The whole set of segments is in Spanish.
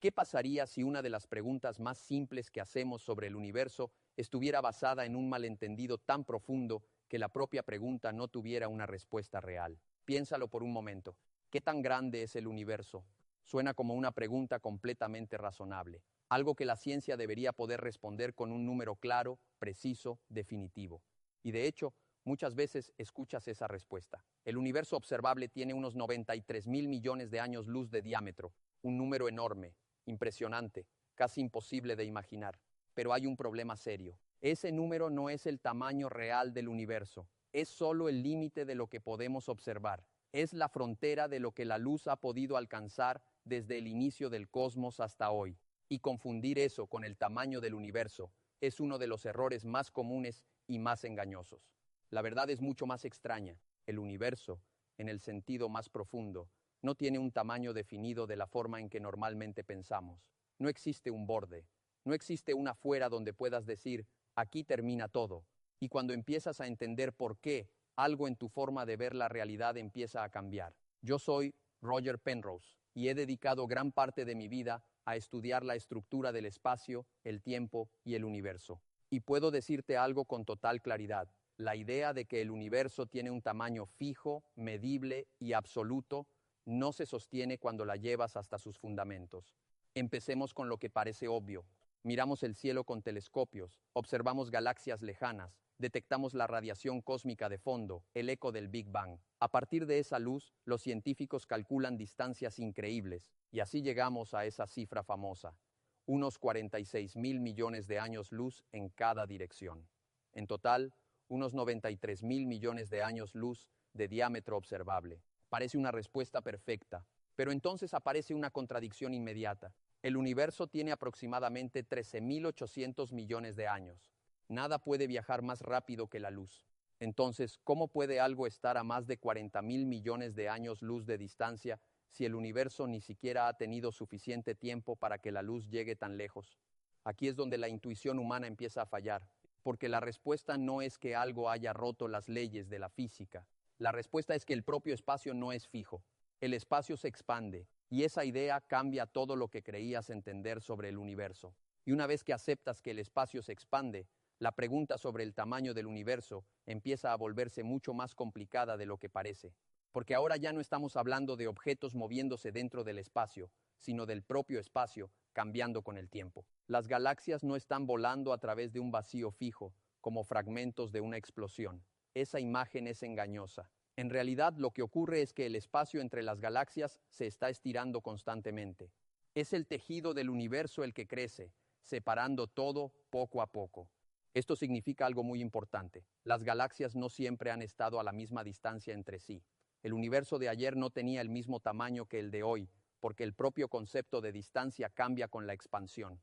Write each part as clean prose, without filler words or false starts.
¿Qué pasaría si una de las preguntas más simples que hacemos sobre el universo estuviera basada en un malentendido tan profundo que la propia pregunta no tuviera una respuesta real? Piénsalo por un momento. ¿Qué tan grande es el universo? Suena como una pregunta completamente razonable, algo que la ciencia debería poder responder con un número claro, preciso, definitivo. Y de hecho, muchas veces escuchas esa respuesta. El universo observable tiene unos 93.000 millones de años luz de diámetro, un número enorme, impresionante, casi imposible de imaginar. Pero hay un problema serio. Ese número no es el tamaño real del universo, es solo el límite de lo que podemos observar. Es la frontera de lo que la luz ha podido alcanzar desde el inicio del cosmos hasta hoy. Y confundir eso con el tamaño del universo es uno de los errores más comunes y más engañosos. La verdad es mucho más extraña. El universo, en el sentido más profundo, no tiene un tamaño definido de la forma en que normalmente pensamos. No existe un borde, no existe una fuera donde puedas decir, aquí termina todo. Y cuando empiezas a entender por qué, algo en tu forma de ver la realidad empieza a cambiar. Yo soy Roger Penrose y he dedicado gran parte de mi vida a estudiar la estructura del espacio, el tiempo y el universo. Y puedo decirte algo con total claridad. La idea de que el universo tiene un tamaño fijo, medible y absoluto no se sostiene cuando la llevas hasta sus fundamentos. Empecemos con lo que parece obvio. Miramos el cielo con telescopios, observamos galaxias lejanas, detectamos la radiación cósmica de fondo, el eco del Big Bang. A partir de esa luz, los científicos calculan distancias increíbles, y así llegamos a esa cifra famosa, unos 46.000 millones de años luz en cada dirección. En total, unos 93.000 millones de años luz de diámetro observable. Parece una respuesta perfecta, pero entonces aparece una contradicción inmediata. El universo tiene aproximadamente 13.800 millones de años. Nada puede viajar más rápido que la luz. Entonces, ¿cómo puede algo estar a más de 40.000 millones de años luz de distancia si el universo ni siquiera ha tenido suficiente tiempo para que la luz llegue tan lejos? Aquí es donde la intuición humana empieza a fallar, porque la respuesta no es que algo haya roto las leyes de la física. La respuesta es que el propio espacio no es fijo. El espacio se expande, y esa idea cambia todo lo que creías entender sobre el universo. Y una vez que aceptas que el espacio se expande, la pregunta sobre el tamaño del universo empieza a volverse mucho más complicada de lo que parece. Porque ahora ya no estamos hablando de objetos moviéndose dentro del espacio, sino del propio espacio cambiando con el tiempo. Las galaxias no están volando a través de un vacío fijo, como fragmentos de una explosión. Esa imagen es engañosa. En realidad, lo que ocurre es que el espacio entre las galaxias se está estirando constantemente. Es el tejido del universo el que crece, separando todo poco a poco. Esto significa algo muy importante. Las galaxias no siempre han estado a la misma distancia entre sí. El universo de ayer no tenía el mismo tamaño que el de hoy, porque el propio concepto de distancia cambia con la expansión.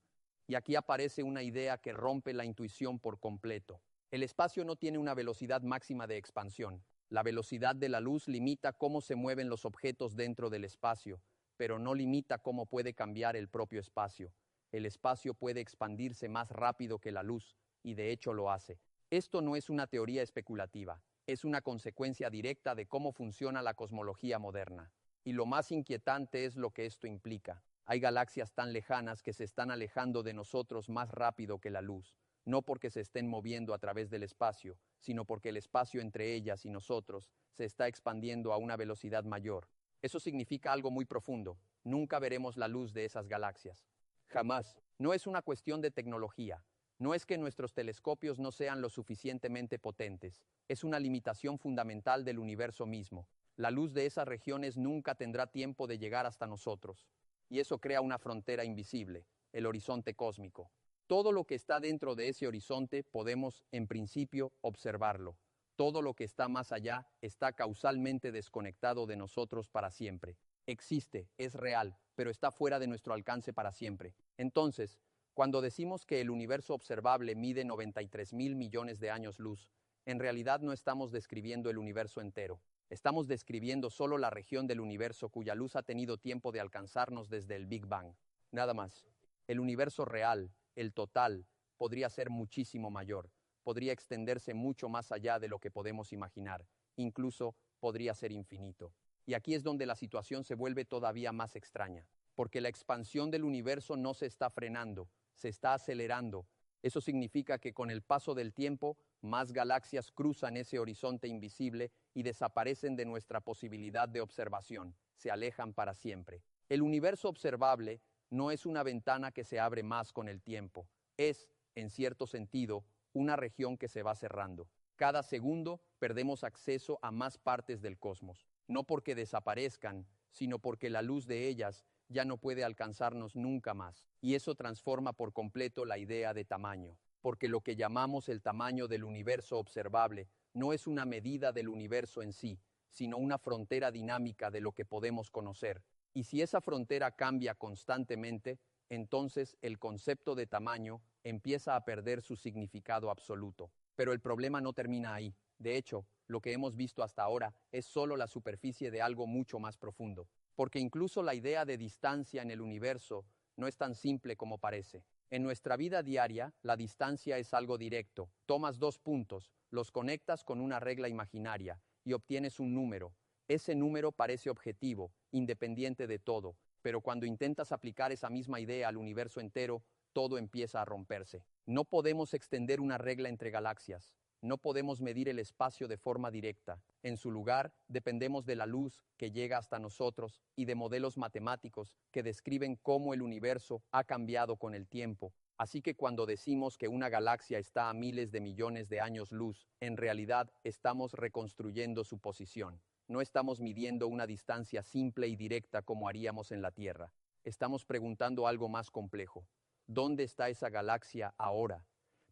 Y aquí aparece una idea que rompe la intuición por completo. El espacio no tiene una velocidad máxima de expansión. La velocidad de la luz limita cómo se mueven los objetos dentro del espacio, pero no limita cómo puede cambiar el propio espacio. El espacio puede expandirse más rápido que la luz, y de hecho lo hace. Esto no es una teoría especulativa, es una consecuencia directa de cómo funciona la cosmología moderna. Y lo más inquietante es lo que esto implica. Hay galaxias tan lejanas que se están alejando de nosotros más rápido que la luz, no porque se estén moviendo a través del espacio, sino porque el espacio entre ellas y nosotros se está expandiendo a una velocidad mayor. Eso significa algo muy profundo. Nunca veremos la luz de esas galaxias. Jamás. No es una cuestión de tecnología. No es que nuestros telescopios no sean lo suficientemente potentes. Es una limitación fundamental del universo mismo. La luz de esas regiones nunca tendrá tiempo de llegar hasta nosotros. Y eso crea una frontera invisible, el horizonte cósmico. Todo lo que está dentro de ese horizonte podemos, en principio, observarlo. Todo lo que está más allá está causalmente desconectado de nosotros para siempre. Existe, es real, pero está fuera de nuestro alcance para siempre. Entonces, cuando decimos que el universo observable mide 93.000 millones de años luz, en realidad no estamos describiendo el universo entero. Estamos describiendo solo la región del universo cuya luz ha tenido tiempo de alcanzarnos desde el Big Bang. Nada más. El universo real, el total, podría ser muchísimo mayor, podría extenderse mucho más allá de lo que podemos imaginar, incluso podría ser infinito. Y aquí es donde la situación se vuelve todavía más extraña. porque la expansión del universo no se está frenando, se está acelerando. Eso significa que con el paso del tiempo, más galaxias cruzan ese horizonte invisible y desaparecen de nuestra posibilidad de observación, se alejan para siempre. El universo observable no es una ventana que se abre más con el tiempo, es, en cierto sentido, una región que se va cerrando. Cada segundo perdemos acceso a más partes del cosmos, no porque desaparezcan, sino porque la luz de ellas ya no puede alcanzarnos nunca más. Y eso transforma por completo la idea de tamaño, porque lo que llamamos el tamaño del universo observable no es una medida del universo en sí, sino una frontera dinámica de lo que podemos conocer. Y si esa frontera cambia constantemente, entonces el concepto de tamaño empieza a perder su significado absoluto. Pero el problema no termina ahí. De hecho, lo que hemos visto hasta ahora es solo la superficie de algo mucho más profundo, porque incluso la idea de distancia en el universo no es tan simple como parece. En nuestra vida diaria, la distancia es algo directo. Tomas dos puntos, los conectas con una regla imaginaria y obtienes un número. Ese número parece objetivo, independiente de todo, pero cuando intentas aplicar esa misma idea al universo entero, todo empieza a romperse. No podemos extender una regla entre galaxias. No podemos medir el espacio de forma directa. En su lugar, dependemos de la luz que llega hasta nosotros y de modelos matemáticos que describen cómo el universo ha cambiado con el tiempo. Así que cuando decimos que una galaxia está a miles de millones de años luz, en realidad estamos reconstruyendo su posición. No estamos midiendo una distancia simple y directa como haríamos en la Tierra. Estamos preguntando algo más complejo. ¿Dónde está esa galaxia ahora?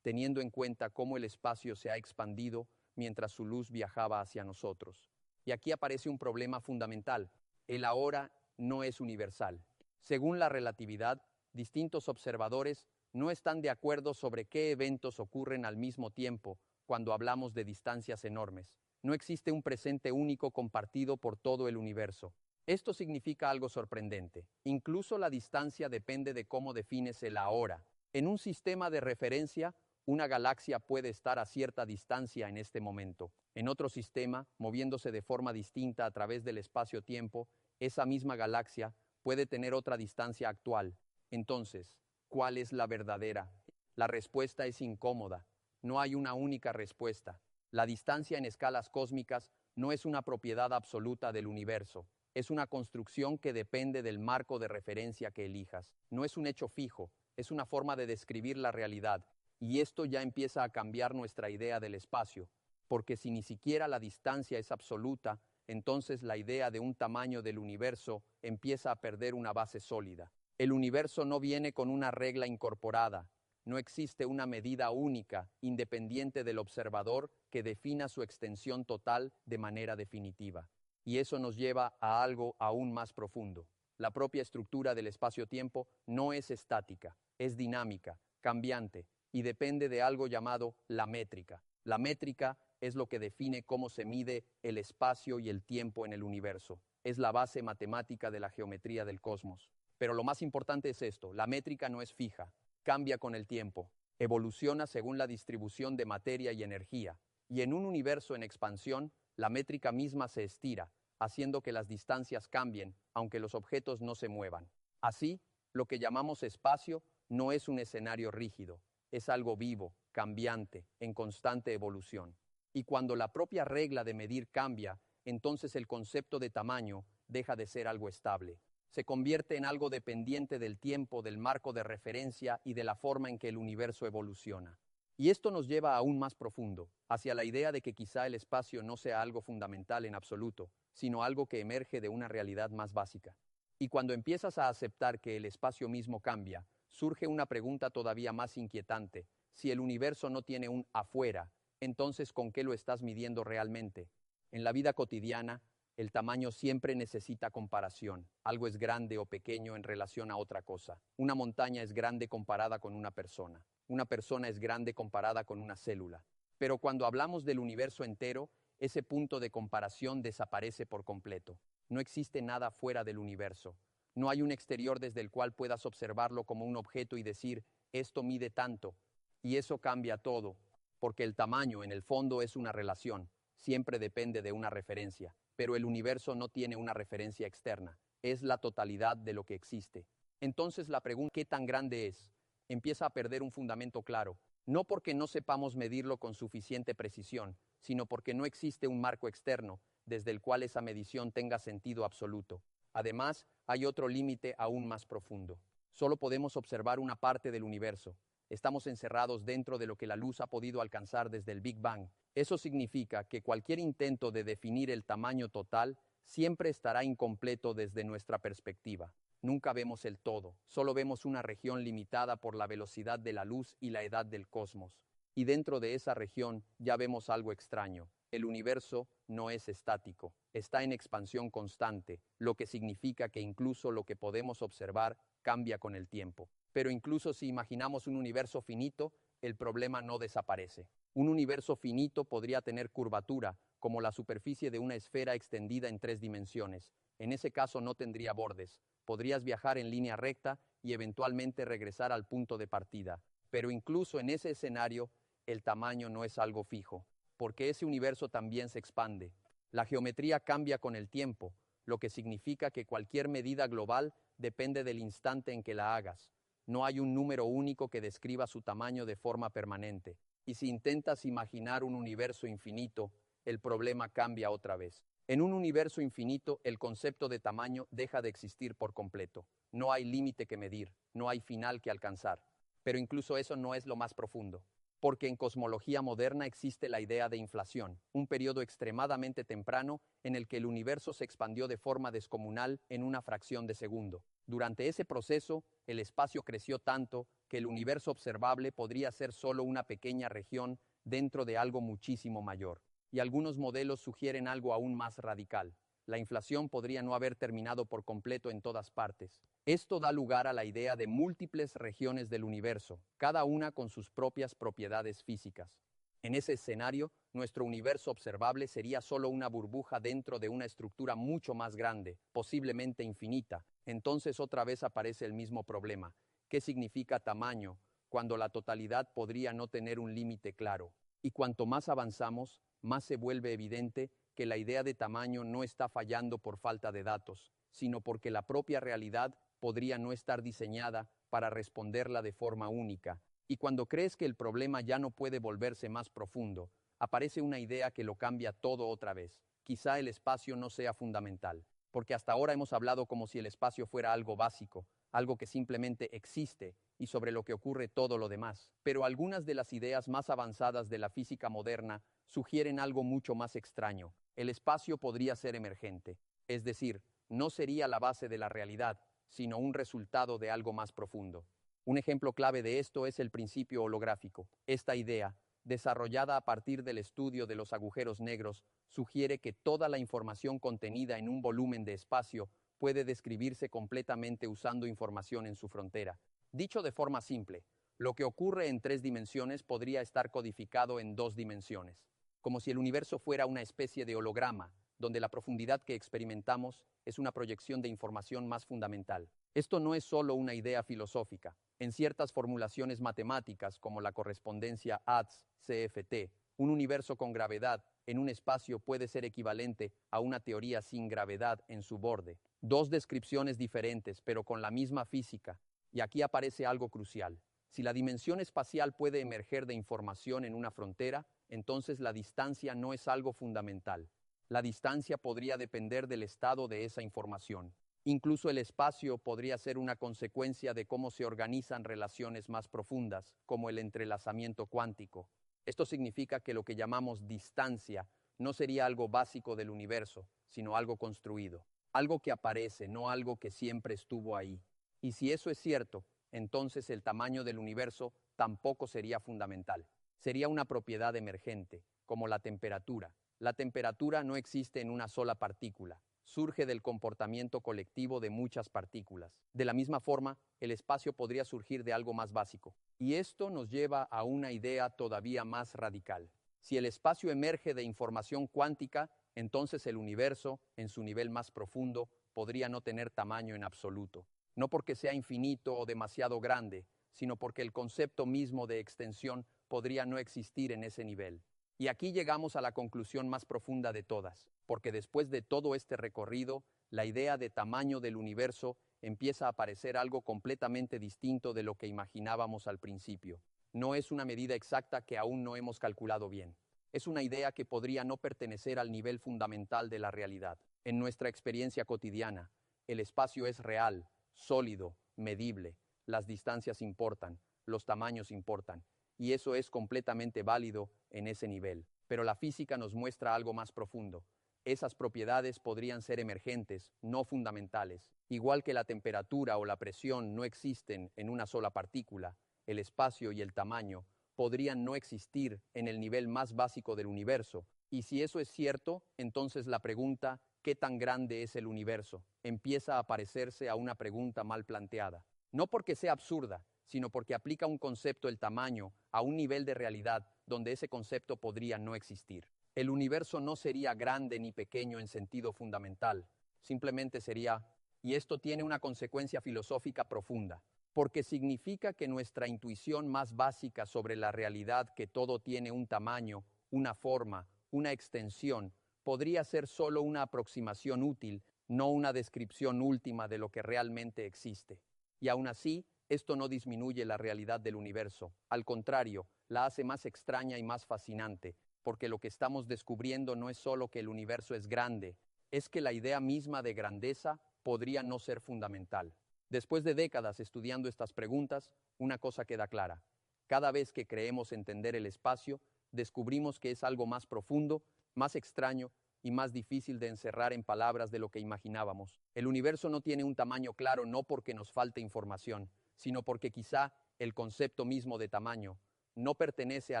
Teniendo en cuenta cómo el espacio se ha expandido mientras su luz viajaba hacia nosotros. Y aquí aparece un problema fundamental. El ahora no es universal. Según la relatividad, distintos observadores no están de acuerdo sobre qué eventos ocurren al mismo tiempo cuando hablamos de distancias enormes. No existe un presente único compartido por todo el universo. Esto significa algo sorprendente. Incluso la distancia depende de cómo defines el ahora. En un sistema de referencia, una galaxia puede estar a cierta distancia en este momento. En otro sistema, moviéndose de forma distinta a través del espacio-tiempo, esa misma galaxia puede tener otra distancia actual. Entonces, ¿cuál es la verdadera? La respuesta es incómoda. No hay una única respuesta. La distancia en escalas cósmicas no es una propiedad absoluta del universo. Es una construcción que depende del marco de referencia que elijas. No es un hecho fijo, es una forma de describir la realidad. Y esto ya empieza a cambiar nuestra idea del espacio, porque si ni siquiera la distancia es absoluta, entonces la idea de un tamaño del universo empieza a perder una base sólida. El universo no viene con una regla incorporada. No existe una medida única, independiente del observador, que defina su extensión total de manera definitiva. Y eso nos lleva a algo aún más profundo. La propia estructura del espacio-tiempo no es estática, es dinámica, cambiante, y depende de algo llamado la métrica. La métrica es lo que define cómo se mide el espacio y el tiempo en el universo. Es la base matemática de la geometría del cosmos. Pero lo más importante es esto, la métrica no es fija, cambia con el tiempo, evoluciona según la distribución de materia y energía, y en un universo en expansión, la métrica misma se estira, haciendo que las distancias cambien, aunque los objetos no se muevan. Así, lo que llamamos espacio no es un escenario rígido, es algo vivo, cambiante, en constante evolución. Y cuando la propia regla de medir cambia, entonces el concepto de tamaño deja de ser algo estable. Se convierte en algo dependiente del tiempo, del marco de referencia y de la forma en que el universo evoluciona. Y esto nos lleva aún más profundo, hacia la idea de que quizá el espacio no sea algo fundamental en absoluto, sino algo que emerge de una realidad más básica. Y cuando empiezas a aceptar que el espacio mismo cambia, surge una pregunta todavía más inquietante. Si el universo no tiene un afuera, entonces ¿con qué lo estás midiendo realmente? En la vida cotidiana, el tamaño siempre necesita comparación. Algo es grande o pequeño en relación a otra cosa. Una montaña es grande comparada con una persona. Una persona es grande comparada con una célula. Pero cuando hablamos del universo entero, ese punto de comparación desaparece por completo. No existe nada fuera del universo. No hay un exterior desde el cual puedas observarlo como un objeto y decir, esto mide tanto. Y eso cambia todo, porque el tamaño en el fondo es una relación. Siempre depende de una referencia. Pero el universo no tiene una referencia externa. es la totalidad de lo que existe. Entonces la pregunta ¿qué tan grande es? Empieza a perder un fundamento claro, no porque no sepamos medirlo con suficiente precisión, sino porque no existe un marco externo desde el cual esa medición tenga sentido absoluto. Además, hay otro límite aún más profundo. Solo podemos observar una parte del universo. Estamos encerrados dentro de lo que la luz ha podido alcanzar desde el Big Bang. Eso significa que cualquier intento de definir el tamaño total siempre estará incompleto desde nuestra perspectiva. Nunca vemos el todo, solo vemos una región limitada por la velocidad de la luz y la edad del cosmos. Y dentro de esa región ya vemos algo extraño. El universo no es estático, está en expansión constante, lo que significa que incluso lo que podemos observar cambia con el tiempo. Pero incluso si imaginamos un universo finito, el problema no desaparece. Un universo finito podría tener curvatura, como la superficie de una esfera extendida en 3 dimensiones. En ese caso no tendría bordes. Podrías viajar en línea recta y eventualmente regresar al punto de partida. Pero incluso en ese escenario, el tamaño no es algo fijo, porque ese universo también se expande. La geometría cambia con el tiempo, lo que significa que cualquier medida global depende del instante en que la hagas. No hay un número único que describa su tamaño de forma permanente. Y si intentas imaginar un universo infinito, el problema cambia otra vez. En un universo infinito, el concepto de tamaño deja de existir por completo. No hay límite que medir, no hay final que alcanzar. Pero incluso eso no es lo más profundo, porque en cosmología moderna existe la idea de inflación, un periodo extremadamente temprano en el que el universo se expandió de forma descomunal en una fracción de segundo. Durante ese proceso, el espacio creció tanto que el universo observable podría ser solo una pequeña región dentro de algo muchísimo mayor. Y algunos modelos sugieren algo aún más radical. La inflación podría no haber terminado por completo en todas partes. Esto da lugar a la idea de múltiples regiones del universo, cada una con sus propias propiedades físicas. En ese escenario, nuestro universo observable sería solo una burbuja dentro de una estructura mucho más grande, posiblemente infinita. Entonces otra vez aparece el mismo problema. ¿Qué significa tamaño cuando la totalidad podría no tener un límite claro? Y cuanto más avanzamos, más se vuelve evidente que la idea de tamaño no está fallando por falta de datos, sino porque la propia realidad podría no estar diseñada para responderla de forma única. Y cuando crees que el problema ya no puede volverse más profundo, aparece una idea que lo cambia todo otra vez. Quizá el espacio no sea fundamental, porque hasta ahora hemos hablado como si el espacio fuera algo básico, algo que simplemente existe y sobre lo que ocurre todo lo demás. Pero algunas de las ideas más avanzadas de la física moderna sugieren algo mucho más extraño. El espacio podría ser emergente, es decir, no sería la base de la realidad, sino un resultado de algo más profundo. Un ejemplo clave de esto es el principio holográfico. Esta idea, desarrollada a partir del estudio de los agujeros negros, sugiere que toda la información contenida en un volumen de espacio puede describirse completamente usando información en su frontera. Dicho de forma simple, lo que ocurre en 3 dimensiones podría estar codificado en 2 dimensiones, como si el universo fuera una especie de holograma, donde la profundidad que experimentamos es una proyección de información más fundamental. Esto no es solo una idea filosófica. En ciertas formulaciones matemáticas, como la correspondencia ATS-CFT, un universo con gravedad en un espacio puede ser equivalente a una teoría sin gravedad en su borde. 2 descripciones diferentes, pero con la misma física. Y aquí aparece algo crucial. Si la dimensión espacial puede emerger de información en una frontera, entonces la distancia no es algo fundamental. La distancia podría depender del estado de esa información. Incluso el espacio podría ser una consecuencia de cómo se organizan relaciones más profundas, como el entrelazamiento cuántico. Esto significa que lo que llamamos distancia no sería algo básico del universo, sino algo construido. Algo que aparece, no algo que siempre estuvo ahí. Y si eso es cierto, entonces el tamaño del universo tampoco sería fundamental. Sería una propiedad emergente, como la temperatura. La temperatura no existe en una sola partícula. Surge del comportamiento colectivo de muchas partículas. De la misma forma, el espacio podría surgir de algo más básico. Y esto nos lleva a una idea todavía más radical. Si el espacio emerge de información cuántica, entonces el universo, en su nivel más profundo, podría no tener tamaño en absoluto. No porque sea infinito o demasiado grande, sino porque el concepto mismo de extensión podría no existir en ese nivel. Y aquí llegamos a la conclusión más profunda de todas, porque después de todo este recorrido, la idea de tamaño del universo empieza a parecer algo completamente distinto de lo que imaginábamos al principio. No es una medida exacta que aún no hemos calculado bien. Es una idea que podría no pertenecer al nivel fundamental de la realidad. En nuestra experiencia cotidiana, el espacio es real, sólido, medible. Las distancias importan, los tamaños importan, y eso es completamente válido en ese nivel. Pero la física nos muestra algo más profundo. Esas propiedades podrían ser emergentes, no fundamentales. Igual que la temperatura o la presión no existen en una sola partícula, el espacio y el tamaño podrían no existir en el nivel más básico del universo. Y si eso es cierto, entonces la pregunta ¿qué tan grande es el universo? Empieza a parecerse a una pregunta mal planteada. No porque sea absurda, sino porque aplica un concepto, el tamaño, a un nivel de realidad donde ese concepto podría no existir. El universo no sería grande ni pequeño en sentido fundamental, simplemente sería, y esto tiene una consecuencia filosófica profunda, porque significa que nuestra intuición más básica sobre la realidad, que todo tiene un tamaño, una forma, una extensión, podría ser solo una aproximación útil, no una descripción última de lo que realmente existe. Y aún así, esto no disminuye la realidad del universo. Al contrario, la hace más extraña y más fascinante, porque lo que estamos descubriendo no es solo que el universo es grande, es que la idea misma de grandeza podría no ser fundamental. Después de décadas estudiando estas preguntas, una cosa queda clara. Cada vez que creemos entender el espacio, descubrimos que es algo más profundo, más extraño y más difícil de encerrar en palabras de lo que imaginábamos. El universo no tiene un tamaño claro no porque nos falte información, sino porque quizá el concepto mismo de tamaño no pertenece a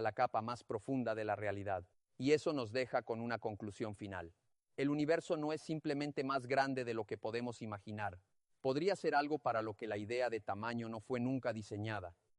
la capa más profunda de la realidad. Y eso nos deja con una conclusión final. El universo no es simplemente más grande de lo que podemos imaginar. Podría ser algo para lo que la idea de tamaño no fue nunca diseñada.